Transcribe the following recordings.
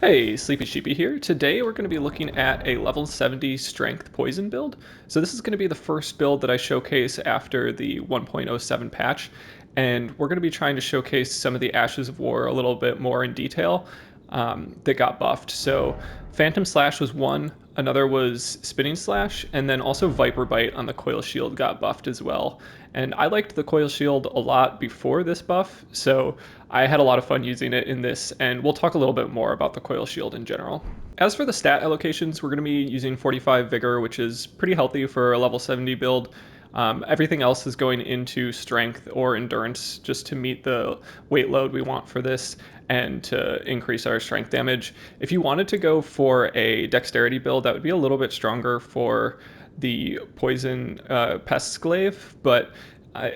Hey, Sleepy Sheepy here. Today we're going to be looking at a level 70 strength poison build. So this is going to be the first build that I showcase after the 1.07 patch, and we're going to be trying to showcase some of the Ashes of War a little bit more in detail that got buffed. So Phantom Slash was one, another was Spinning Slash, and then also Viper Bite on the Coil Shield got buffed as well. And I liked the Coil Shield a lot before this buff, so I had a lot of fun using it in this, and we'll talk a little bit more about the Coil Shield in general. As for the stat allocations, we're going to be using 45 Vigor, which is pretty healthy for a level 70 build. Everything else is going into strength or endurance just to meet the weight load we want for this and to increase our strength damage. If you wanted to go for a dexterity build, that would be a little bit stronger for the poison Pest Glaive, but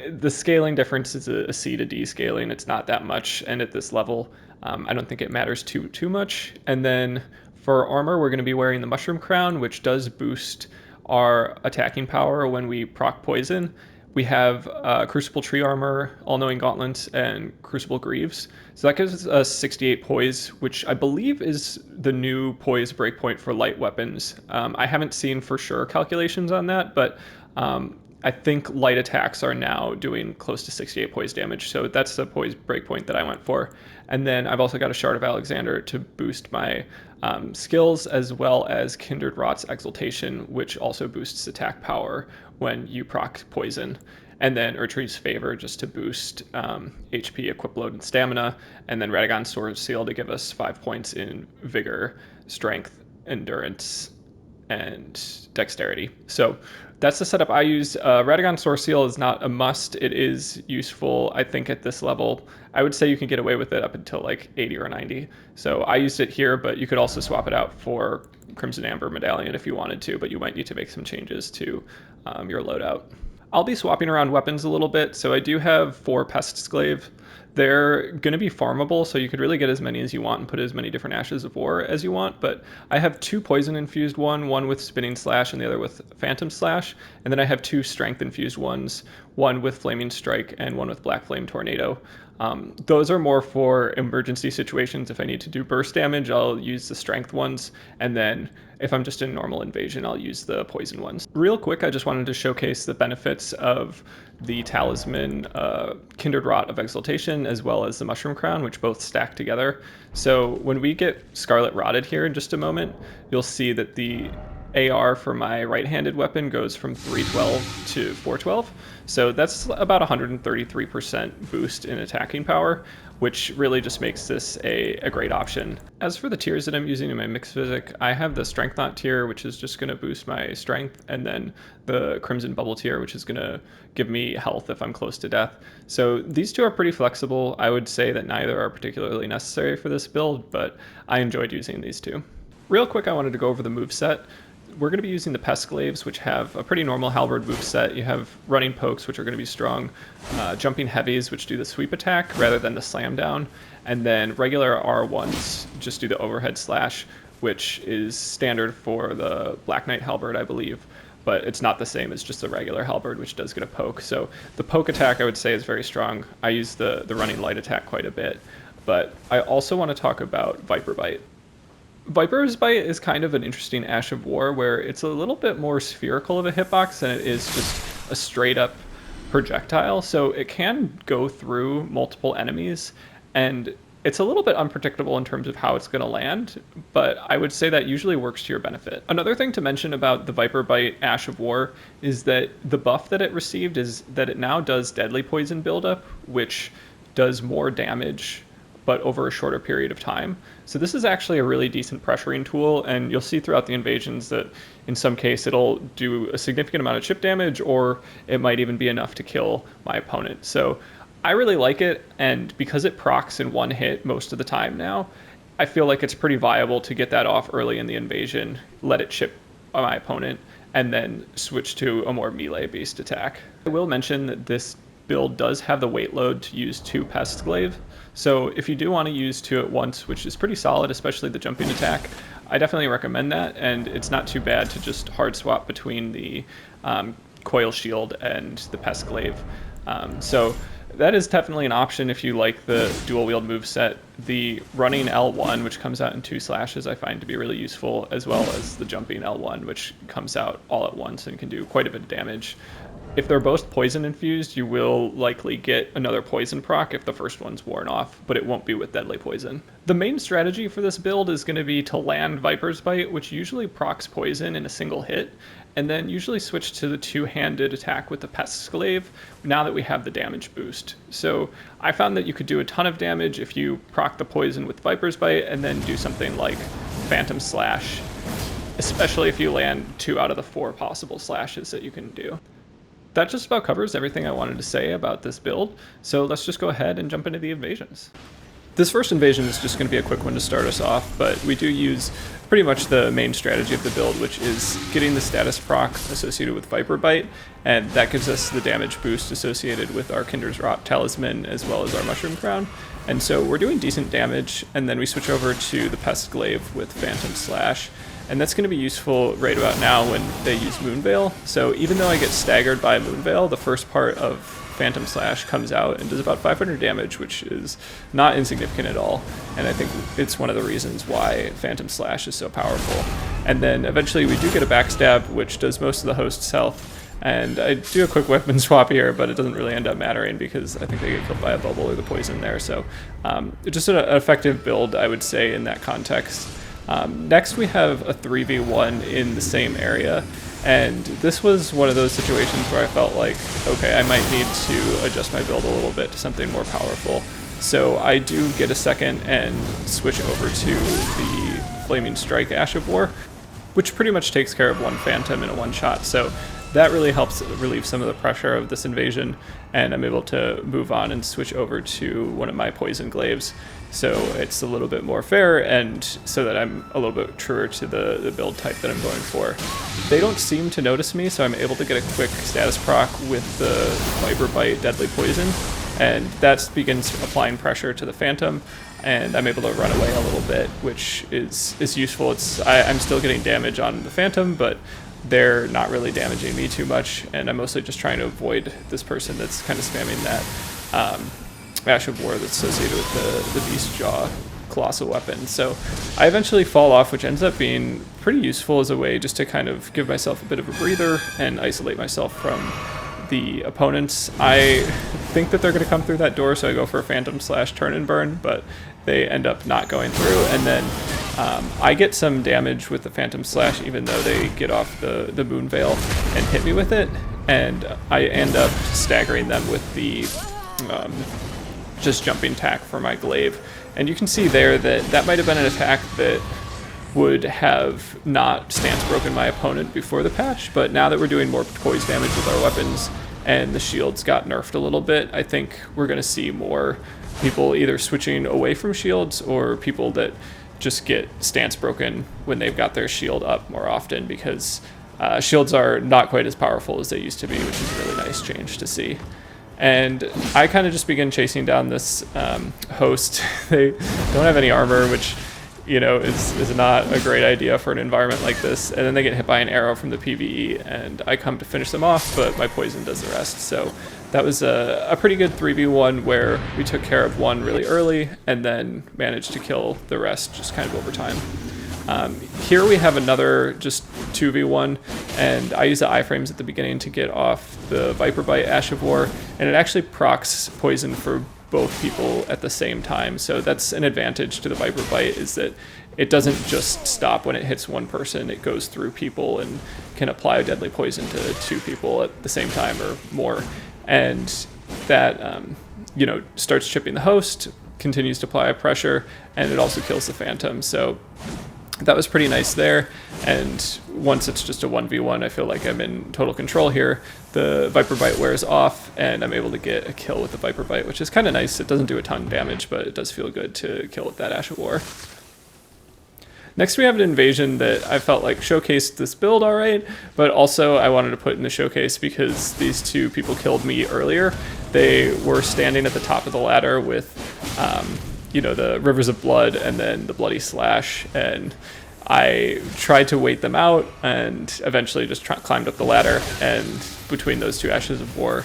the scaling difference is a C to D scaling. It's not that much, and at this level, I don't think it matters too much. And then for armor, we're going to be wearing the Mushroom Crown, which does boost our attacking power when we proc poison. We have Crucible Tree Armor, All Knowing Gauntlets, and Crucible Greaves. So that gives us 68 poise, which I believe is the new poise breakpoint for light weapons. I haven't seen for sure calculations on that, but I think light attacks are now doing close to 68 poise damage. So that's the poise breakpoint that I went for. And then I've also got a Shard of Alexander to boost my skills, as well as Kindred Rot's Exaltation, which also boosts attack power when you proc poison. And then Urtree's Favor just to boost HP, equip load, and stamina. And then Radagon's Sword Seal to give us 5 points in Vigor, Strength, Endurance, and Dexterity. So that's the setup I use. Radagon Sword Seal is not a must. It is useful, I think, at this level. I would say you can get away with it up until like 80 or 90. So I used it here, but you could also swap it out for Crimson Amber Medallion if you wanted to, but you might need to make some changes to your loadout. I'll be swapping around weapons a little bit. So I do have 4 Pest's Glaive. They're going to be farmable, so you could really get as many as you want and put as many different Ashes of War as you want, but I have 2 poison infused one with Spinning Slash and the other with Phantom Slash, and then I have 2 strength infused ones, one with Flaming Strike and one with Black Flame Tornado. Those are more for emergency situations. If I need to do burst damage, I'll use the strength ones, and then if I'm just in normal invasion, I'll use the poison ones. Real quick, I just wanted to showcase the benefits of the Talisman Kindred Rot of Exaltation, as well as the Mushroom Crown, which both stack together. So when we get Scarlet Rotted here in just a moment, you'll see that the AR for my right-handed weapon goes from 312 to 412. So that's about 133% boost in attacking power, which really just makes this a great option. As for the tiers that I'm using in my mixed physic, I have the Strength Knot tier, which is just going to boost my strength, and then the Crimson Bubble tier, which is going to give me health if I'm close to death. So these two are pretty flexible. I would say that neither are particularly necessary for this build, but I enjoyed using these two. Real quick, I wanted to go over the moveset. We're going to be using the Pest Glaives, which have a pretty normal halberd moveset. You have running pokes, which are going to be strong, jumping heavies, which do the sweep attack rather than the slam down, and then regular R1s just do the overhead slash, which is standard for the Black Knight halberd, I believe, but it's not the same as just the regular halberd, which does get a poke. So the poke attack, I would say, is very strong. I use the running light attack quite a bit, but I also want to talk about Viper Bite. Viper's Bite is kind of an interesting Ash of War where it's a little bit more spherical of a hitbox than it is just a straight up projectile. So it can go through multiple enemies, and it's a little bit unpredictable in terms of how it's going to land, but I would say that usually works to your benefit. Another thing to mention about the Viper Bite Ash of War is that the buff that it received is that it now does deadly poison buildup, which does more damage but over a shorter period of time. So this is actually a really decent pressuring tool, and you'll see throughout the invasions that in some case it'll do a significant amount of chip damage, or it might even be enough to kill my opponent. So I really like it, and because it procs in one hit most of the time now, I feel like it's pretty viable to get that off early in the invasion, let it chip my opponent, and then switch to a more melee-based attack. I will mention that this build does have the weight load to use 2 Pest Glaive. So if you do want to use 2 at once, which is pretty solid, especially the jumping attack, I definitely recommend that, and it's not too bad to just hard swap between the Coil Shield and the Pest Glaive. So That is definitely an option if you like the dual wield moveset. The running L1, which comes out in 2 slashes, I find to be really useful, as well as the jumping L1, which comes out all at once and can do quite a bit of damage. If they're both poison infused, you will likely get another poison proc if the first one's worn off, but it won't be with deadly poison. The main strategy for this build is going to be to land Viper's Bite, which usually procs poison in a single hit, and then usually switch to the two-handed attack with the Pest's Glaive now that we have the damage boost. So I found that you could do a ton of damage if you proc the poison with Viper's Bite and then do something like Phantom Slash, especially if you land 2 out of the 4 possible slashes that you can do. That just about covers everything I wanted to say about this build, so let's just go ahead and jump into the invasions. This first invasion is just going to be a quick one to start us off, but we do use pretty much the main strategy of the build, which is getting the status proc associated with Viper Bite, and that gives us the damage boost associated with our Kinder's Rot Talisman as well as our Mushroom Crown. And so we're doing decent damage, and then we switch over to the Pest Glaive with Phantom Slash, and that's going to be useful right about now when they use Moonveil. So even though I get staggered by Moonveil, the first part of Phantom Slash comes out and does about 500 damage, which is not insignificant at all. And I think it's one of the reasons why Phantom Slash is so powerful. And then eventually we do get a backstab, which does most of the host's health. And I do a quick weapon swap here, but it doesn't really end up mattering because I think they get killed by a bubble or the poison there. So just an effective build, I would say, in that context. Next we have a 3v1 in the same area, and this was one of those situations where I felt like, okay, I might need to adjust my build a little bit to something more powerful. So I do get a second and switch over to the Flaming Strike Ash of War, which pretty much takes care of one Phantom in a one-shot. So that really helps relieve some of the pressure of this invasion, and I'm able to move on and switch over to one of my Poison Glaives. So it's a little bit more fair, and so that I'm a little bit truer to the build type that I'm going for. They don't seem to notice me, so I'm able to get a quick status proc with the Viper Bite Deadly Poison, and that begins applying pressure to the Phantom, and I'm able to run away a little bit, which is useful. I'm still getting damage on the Phantom, but they're not really damaging me too much, and I'm mostly just trying to avoid this person that's kind of spamming that Ash of War that's associated with the Beast Jaw colossal weapon. So I eventually fall off, which ends up being pretty useful as a way just to kind of give myself a bit of a breather and isolate myself from the opponents. I think that they're going to come through that door, so I go for a Phantom Slash Turn and Burn, but they end up not going through, and then I get some damage with the Phantom Slash even though they get off the Moonveil and hit me with it, and I end up staggering them with the just jumping attack for my Glaive. And you can see there that might have been an attack that would have not stance broken my opponent before the patch, but now that we're doing more poise damage with our weapons and the shields got nerfed a little bit, I think we're going to see more people either switching away from shields or people that just get stance broken when they've got their shield up more often, because shields are not quite as powerful as they used to be, which is a really nice change to see. And I kind of just begin chasing down this host. They don't have any armor, which, you know, is not a great idea for an environment like this. And then they get hit by an arrow from the PvE, and I come to finish them off, but my poison does the rest. So that was a pretty good 3v1 where we took care of one really early and then managed to kill the rest just kind of over time. Here we have another just 2v1, and I use the iframes at the beginning to get off the Viper Bite Ash of War, and it actually procs poison for both people at the same time. So that's an advantage to the Viper Bite, is that it doesn't just stop when it hits one person, it goes through people and can apply a deadly poison to 2 people at the same time or more. And that, you know, starts chipping the host, continues to apply pressure, and it also kills the Phantom. So that was pretty nice there, and once it's just a 1v1, I feel like I'm in total control here. The Viper Bite wears off, and I'm able to get a kill with the Viper Bite, which is kind of nice. It doesn't do a ton of damage, but it does feel good to kill with that Ash of War. Next we have an invasion that I felt like showcased this build alright, but also I wanted to put in the showcase because these 2 people killed me earlier. They were standing at the top of the ladder with you know, the Rivers of Blood and then the Bloody Slash, and I tried to wait them out and eventually just climbed up the ladder, and between those 2 Ashes of War,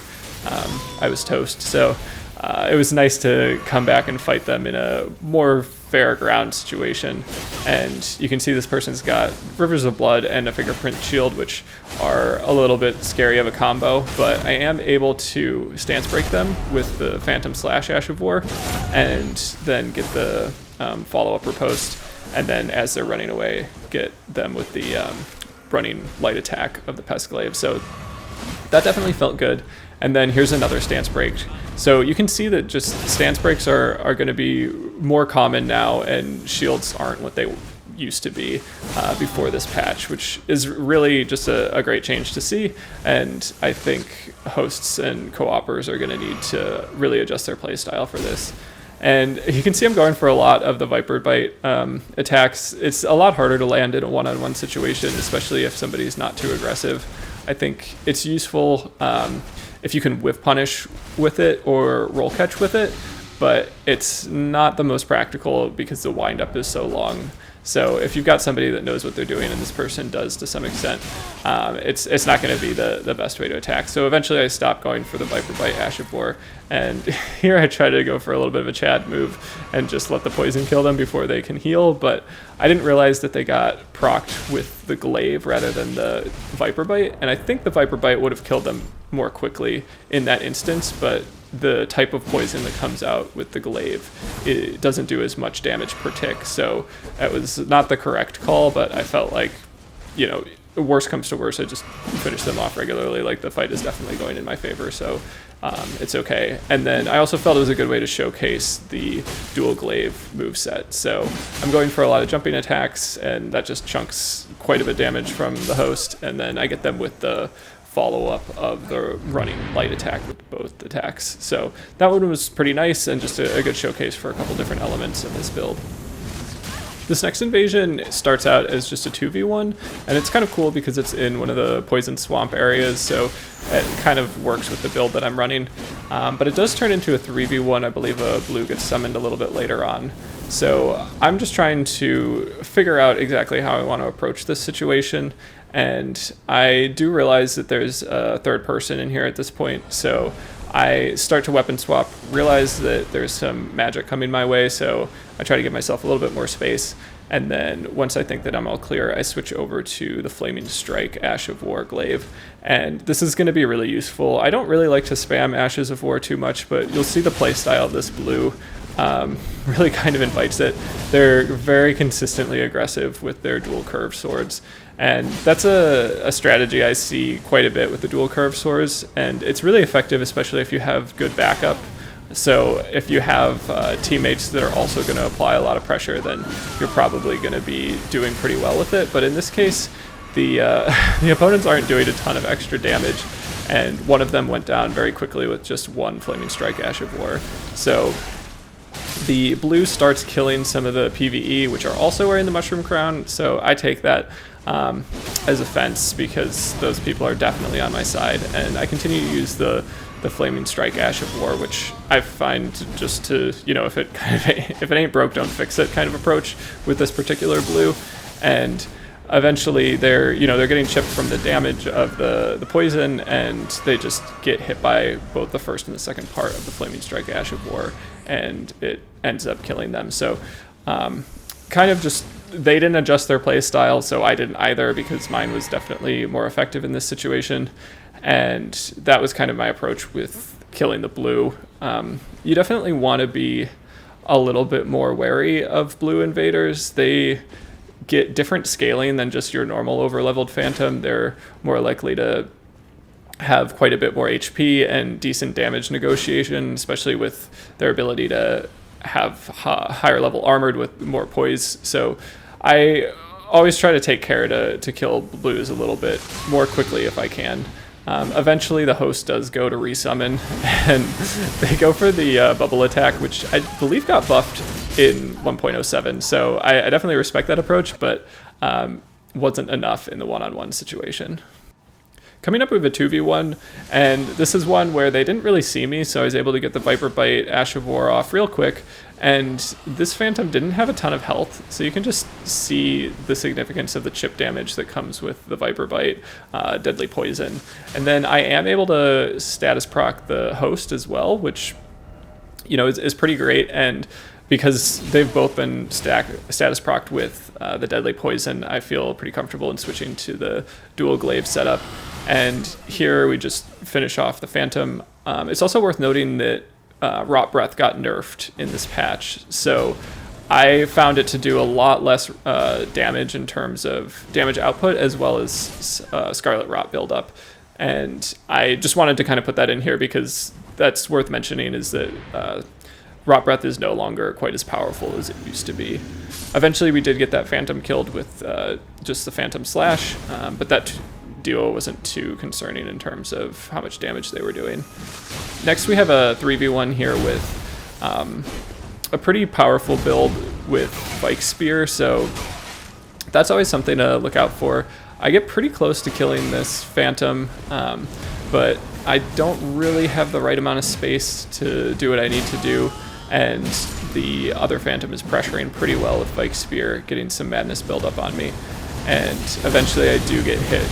I was toast. So it was nice to come back and fight them in a more fair ground situation. And you can see this person's got Rivers of Blood and a Fingerprint Shield, which are a little bit scary of a combo, but I am able to stance break them with the Phantom Slash Ash of War, and then get the follow-up riposte, and then as they're running away, get them with the running light attack of the Pest Glaive. So that definitely felt good. And then here's another stance break. So you can see that just stance breaks are going to be more common now, and shields aren't what they used to be before this patch, which is really just a great change to see. And I think hosts and co-opers are going to need to really adjust their playstyle for this. And you can see I'm going for a lot of the Viper Bite attacks. It's a lot harder to land in a one-on-one situation, especially if somebody's not too aggressive. I think it's useful if you can whiff punish with it or roll catch with it, but it's not the most practical because the windup is so long. So if you've got somebody that knows what they're doing, and this person does to some extent, it's not going to be the best way to attack. So eventually I stopped going for the Viper Bite Ash of War, and here I try to go for a little bit of a Chad move and just let the poison kill them before they can heal, but I didn't realize that they got procced with the Glaive rather than the Viper Bite, and I think the Viper Bite would have killed them more quickly in that instance, but the type of poison that comes out with the Glaive, it doesn't do as much damage per tick, so that was not the correct call, but I felt like, you know, worst comes to worst, I just finish them off regularly. Like, the fight is definitely going in my favor, so it's okay. And then I also felt it was a good way to showcase the dual Glaive moveset, so I'm going for a lot of jumping attacks, and that just chunks quite a bit of damage from the host, and then I get them with the follow-up of the running light attack with both attacks. So that one was pretty nice, and just a good showcase for a couple different elements of this build. This next invasion starts out as just a 2v1, and it's kind of cool because it's in one of the poison swamp areas, so it kind of works with the build that I'm running. But it does turn into a 3v1. I believe a blue gets summoned a little bit later on. So I'm just trying to figure out exactly how I want to approach this situation, and I do realize that there's a third person in here at this point, so I start to weapon swap, realize that there's some magic coming my way, so I try to give myself a little bit more space, and then once I think that I'm all clear, I switch over to the Flaming Strike Ash of War Glaive, and this is going to be really useful. I don't really like to spam Ashes of War too much, but you'll see the playstyle of this blue really kind of invites it. They're very consistently aggressive with their dual curved swords, and that's a strategy I see quite a bit with the dual curved swords, and it's really effective, especially if you have good backup. So if you have teammates that are also going to apply a lot of pressure, then you're probably going to be doing pretty well with it. But in this case, the opponents aren't doing a ton of extra damage, and one of them went down very quickly with just one Flaming Strike Ash of War. So the blue starts killing some of the PvE, which are also wearing the Mushroom Crown, so I take that as offense because those people are definitely on my side, and I continue to use the Flaming Strike Ash of War, which I find just to, you know, if it ain't broke, don't fix it kind of approach with this particular blue. And eventually they're getting chipped from the damage of the poison, and they just get hit by both the first and the second part of the Flaming Strike Ash of War, and it ends up killing them. So kind of just, they didn't adjust their play style, so I didn't either, because mine was definitely more effective in this situation. And that was kind of my approach with killing the blue. You definitely want to be a little bit more wary of blue invaders. They get different scaling than just your normal over-leveled Phantom. They're more likely to have quite a bit more HP and decent damage negotiation, especially with their ability to have higher level armored with more poise. So I always try to take care to kill blues a little bit more quickly if I can. Eventually the host does go to resummon, and they go for the bubble attack, which I believe got buffed in 1.07, so I definitely respect that approach, but wasn't enough in the one-on-one situation. Coming up with a 2v1, and this is one where they didn't really see me, so I was able to get the Viper Bite Ash of War off real quick, and this Phantom didn't have a ton of health, so you can just see the significance of the chip damage that comes with the Viper Bite, Deadly Poison. And then I am able to status proc the host as well, which is pretty great. And because they've both been status procced with the deadly poison, I feel pretty comfortable in switching to the dual glaive setup. And here we just finish off the Phantom. It's also worth noting that Rot Breath got nerfed in this patch, so I found it to do a lot less damage in terms of damage output, as well as Scarlet Rot buildup. And I just wanted to kind of put that in here because that's worth mentioning, is that Rot Breath is no longer quite as powerful as it used to be. Eventually we did get that Phantom killed with just the Phantom Slash, but that duo wasn't too concerning in terms of how much damage they were doing. Next we have a 3v1 here with a pretty powerful build with Bike Spear, so that's always something to look out for. I get pretty close to killing this Phantom, but I don't really have the right amount of space to do what I need to do, and the other Phantom is pressuring pretty well with Bike Spear, getting some madness build up on me. And eventually I do get hit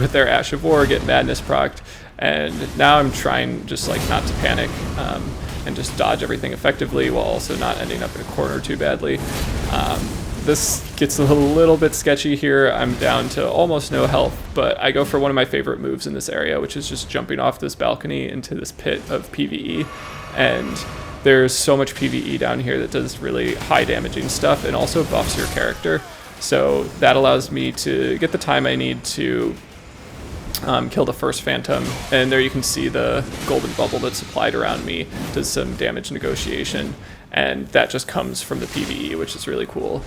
with their Ash of War, get madness procced, and now I'm trying just like not to panic and just dodge everything effectively while also not ending up in a corner too badly. This gets a little bit sketchy here. I'm down to almost no health, but I go for one of my favorite moves in this area, which is just jumping off this balcony into this pit of PvE. And there's so much PvE down here that does really high damaging stuff and also buffs your character. So that allows me to get the time I need to kill the first Phantom, and there you can see the golden bubble that's applied around me does some damage negotiation, and that just comes from the PvE, which is really cool.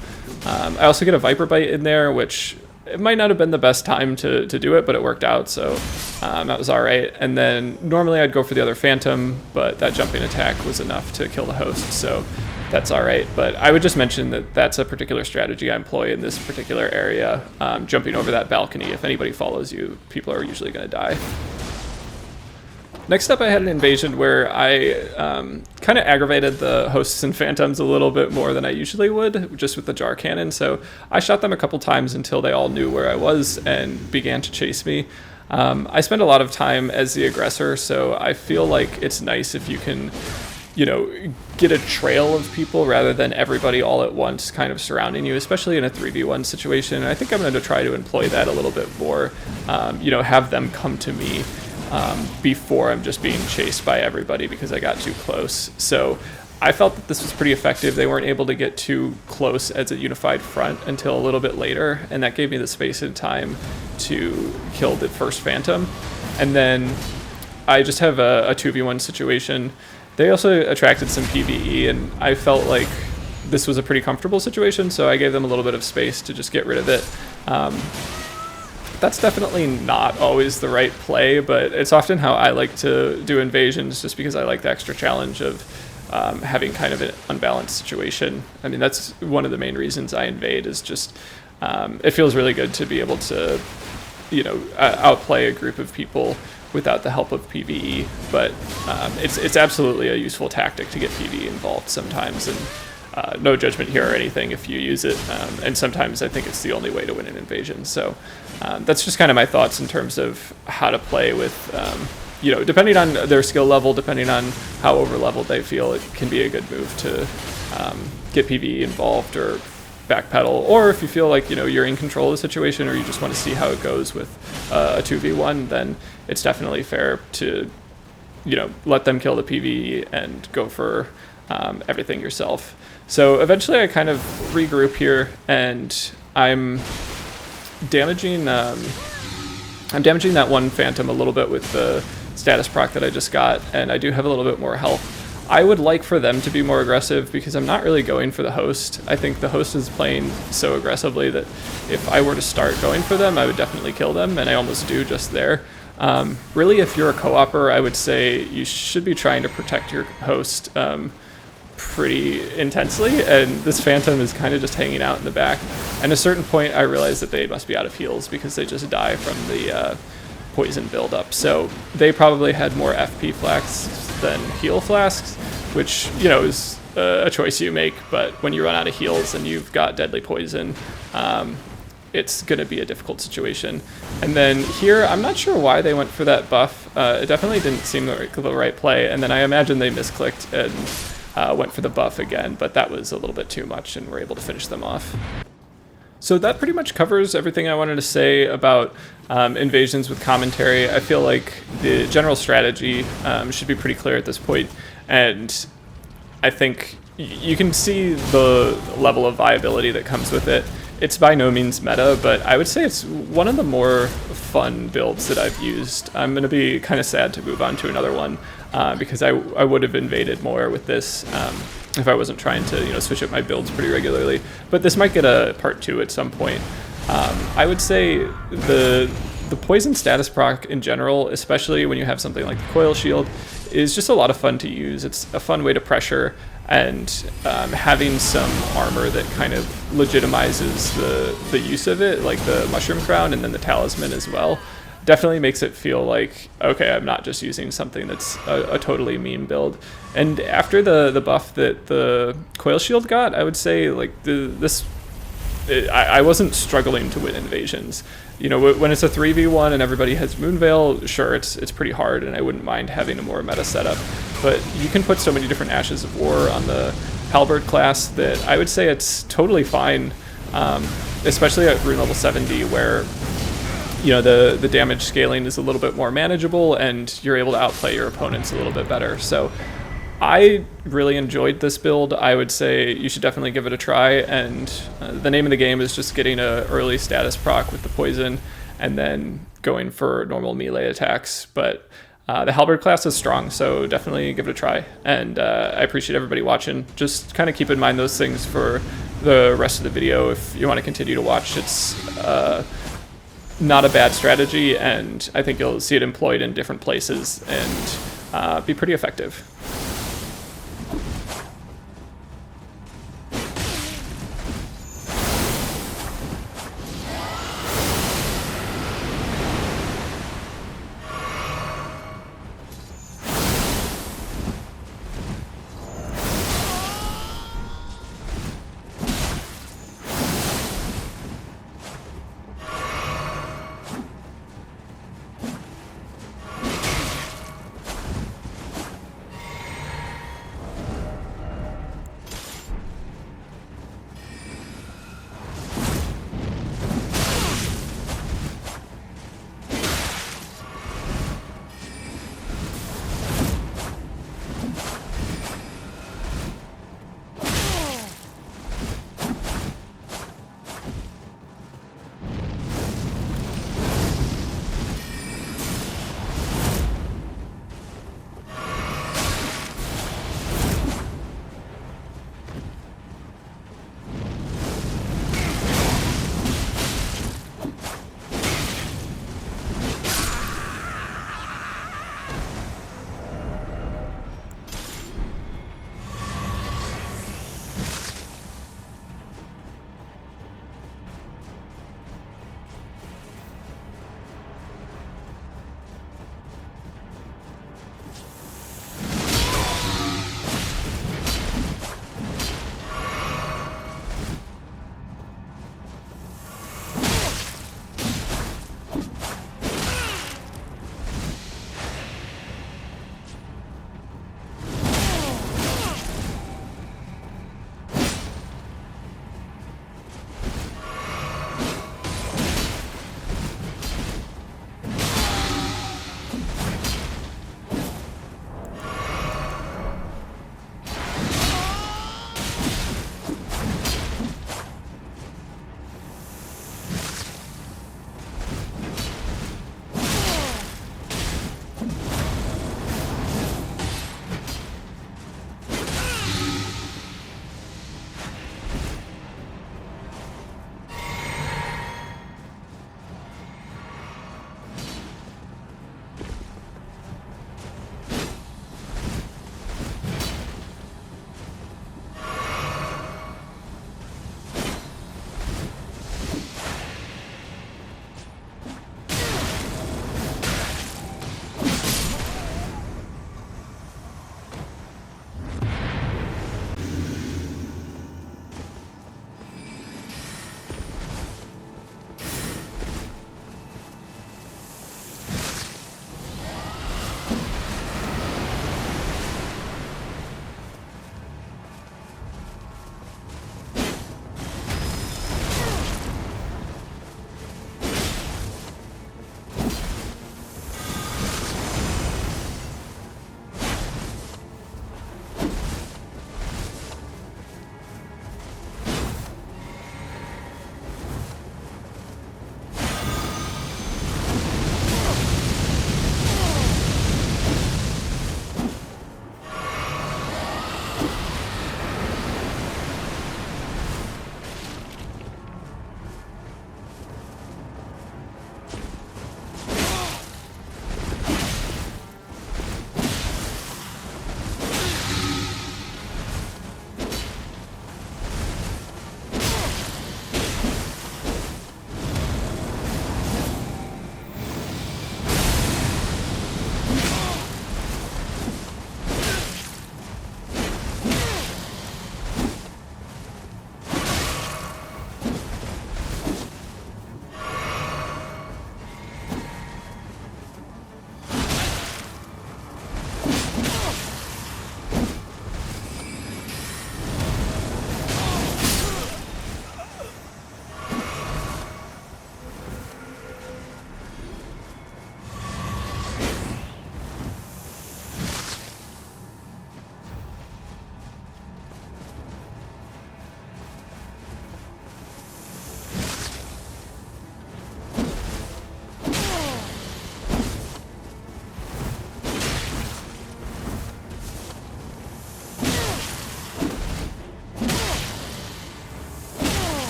I also get a Viper Bite in there, which it might not have been the best time to do it, but it worked out, so that was alright. And then normally I'd go for the other Phantom, but that jumping attack was enough to kill the host, so that's alright. But I would just mention that that's a particular strategy I employ in this particular area, jumping over that balcony. If anybody follows you, people are usually going to die. Next up I had an invasion where I kind of aggravated the hosts and Phantoms a little bit more than I usually would, just with the jar cannon. So I shot them a couple times until they all knew where I was and began to chase me. I spend a lot of time as the aggressor, so I feel like it's nice if you can, get a trail of people rather than everybody all at once kind of surrounding you, especially in a 3v1 situation. And I think I'm going to try to employ that a little bit more, have them come to me before I'm just being chased by everybody because I got too close. So I felt that this was pretty effective. They weren't able to get too close as a unified front until a little bit later, and that gave me the space and time to kill the first Phantom. And then I just have a 2v1 situation. They also attracted some PvE, and I felt like this was a pretty comfortable situation, so I gave them a little bit of space to just get rid of it. That's definitely not always the right play, but it's often how I like to do invasions, just because I like the extra challenge of having kind of an unbalanced situation. I mean, that's one of the main reasons I invade, is just it feels really good to be able to, outplay a group of people without the help of PvE, but it's absolutely a useful tactic to get PvE involved sometimes, and no judgment here or anything if you use it, and sometimes I think it's the only way to win an invasion. So that's just kind of my thoughts in terms of how to play with, depending on their skill level, depending on how over leveled they feel, it can be a good move to get PvE involved or backpedal, or if you feel like you're in control of the situation or you just want to see how it goes with a 2v1, then it's definitely fair to let them kill the PvE and go for everything yourself. So eventually I kind of regroup here, and I'm damaging that one Phantom a little bit with the status proc that I just got, and I do have a little bit more health. I would like for them to be more aggressive because I'm not really going for the host. I think the host is playing so aggressively that if I were to start going for them, I would definitely kill them, and I almost do just there. Really, if you're a co-opper, I would say you should be trying to protect your host pretty intensely, and this Phantom is kind of just hanging out in the back. And at a certain point, I realized that they must be out of heals because they just die from the poison buildup. So they probably had more FP flasks than heal flasks, which is a choice you make. But when you run out of heals and you've got deadly poison, it's going to be a difficult situation. And then here, I'm not sure why they went for that buff. It definitely didn't seem like the right play. And then I imagine they misclicked and went for the buff again, but that was a little bit too much and were able to finish them off. So that pretty much covers everything I wanted to say about invasions with commentary. I feel like the general strategy should be pretty clear at this point, and I think you can see the level of viability that comes with it. It's by no means meta, but I would say it's one of the more fun builds that I've used. I'm going to be kind of sad to move on to another one because I would have invaded more with this if I wasn't trying to switch up my builds pretty regularly. But this might get a part 2 at some point. I would say the poison status proc in general, especially when you have something like the Coil shield, is just a lot of fun to use. It's a fun way to pressure, and having some armor that kind of legitimizes the use of it, like the Mushroom Crown and then the Talisman as well, definitely makes it feel like, okay, I'm not just using something that's a totally meme build. And after the buff that the Coil shield got, I would say like I wasn't struggling to win invasions. When it's a 3v1 and everybody has Moonveil, sure, it's pretty hard, and I wouldn't mind having a more meta setup. But you can put so many different Ashes of War on the Halberd class that I would say it's totally fine, especially at rune level 70, where the damage scaling is a little bit more manageable and you're able to outplay your opponents a little bit better. So I really enjoyed this build. I would say you should definitely give it a try, and the name of the game is just getting an early status proc with the poison and then going for normal melee attacks. But the Halberd class is strong, so definitely give it a try. And I appreciate everybody watching. Just kind of keep in mind those things for the rest of the video if you want to continue to watch. It's not a bad strategy, and I think you'll see it employed in different places and be pretty effective.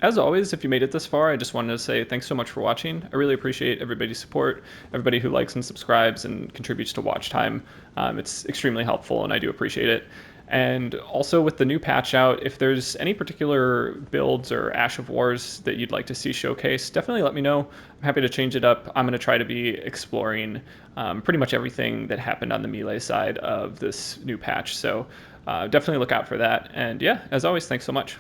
As always, if you made it this far, I just wanted to say thanks so much for watching. I really appreciate everybody's support, everybody who likes and subscribes and contributes to watch time. It's extremely helpful, and I do appreciate it. And also with the new patch out, if there's any particular builds or Ash of Wars that you'd like to see showcased, definitely let me know. I'm happy to change it up. I'm going to try to be exploring pretty much everything that happened on the melee side of this new patch. So definitely look out for that. And yeah, as always, thanks so much.